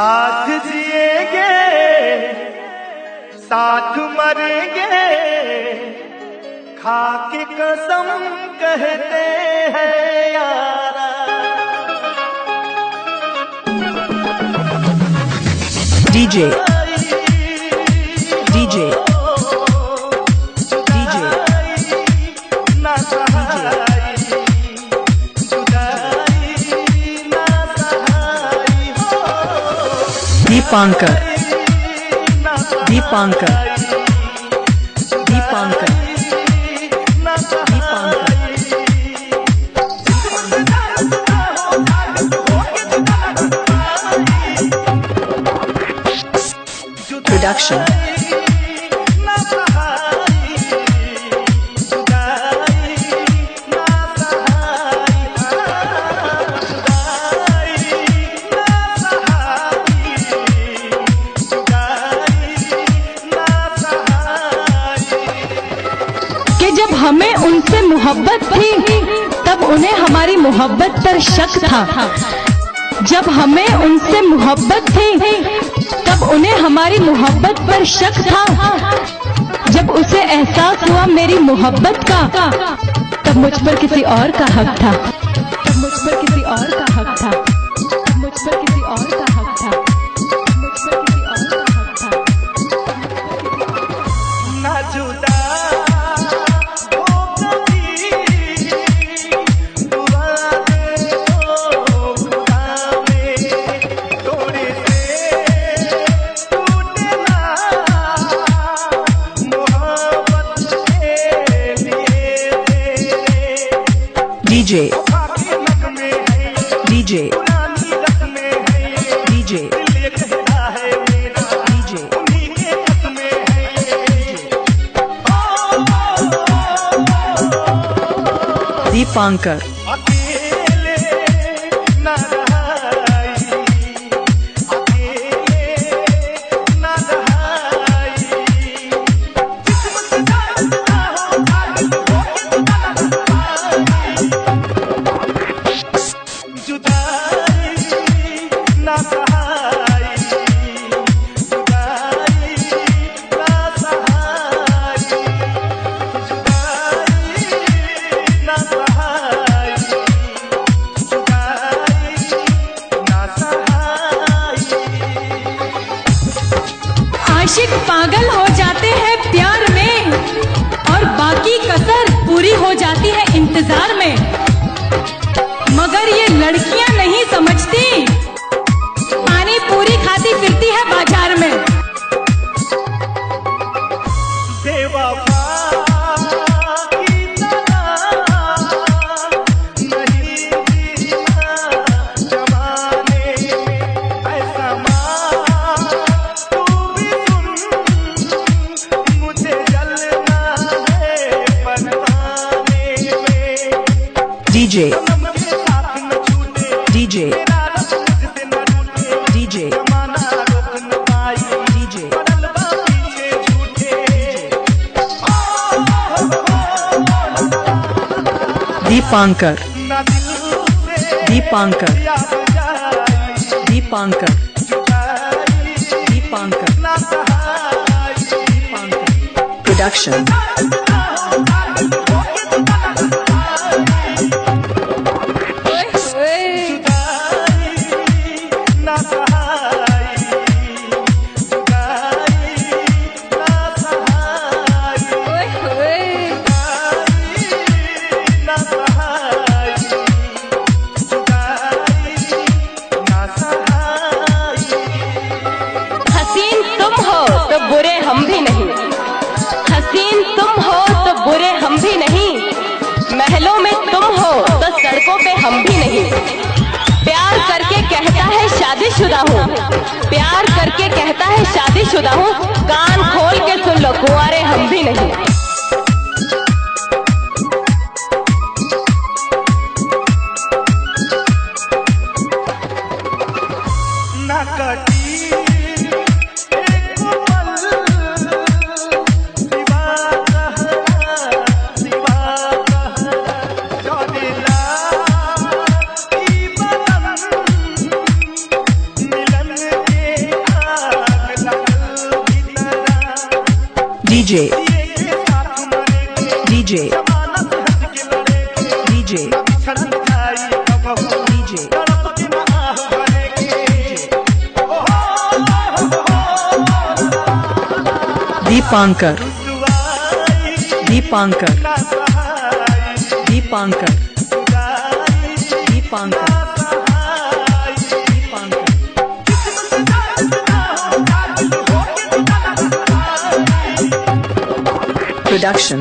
साथ जिएंगे साथ मरेंगे, खा के कसम कहते हैं यारा। DJ DJ Deepankar Deepankar Deepankar Production जब हमें उनसे मोहब्बत थी तब उन्हें हमारी मोहब्बत पर शक था। जब हमें उनसे मोहब्बत थी तब उन्हें हमारी मोहब्बत पर शक था। जब उसे एहसास हुआ मेरी मोहब्बत का, तब मुझ पर किसी और का हक था। तब मुझ पर किसी और का हक था। तब मुझ पर किसी और का हक था। मुझ पर किसी और का हक था। ना जुदा DJ DJ DJ Deepankar आशिक पागल हो जाते हैं प्यार में और बाकी कसर पूरी हो जाती है इंतजार में। मगर ये लड़कियां नहीं समझती, पानी पूरी खाती फिरती है बाजार में। DJ DJ DJ DJ Deepankar Deepankar Deepankar Deepankar Production बुरे हम भी नहीं, हसीन तुम हो तो बुरे हम भी नहीं, महलों में तुम हो तो सड़कों पे हम भी नहीं। प्यार करके कहता है शादीशुदा हूँ, प्यार करके कहता है शादीशुदा हूँ, कान खोल के सुन लो कुंवारे हम भी नहीं। ना कटी मिलन DJ, के साथ मरेंगे DJ, जमाना से हट के लड़ेंगे DJ, बिछड़ जाए कबहू DJ, तड़प के न आह भरेंगे Deepankar, रुसवाई Deepankar, ना सहाय Deepankar, जुदाई Deepankar, ना सहाय Deepankar. किस्मत जाए ना हो काबिल हो के ना सहाय Production.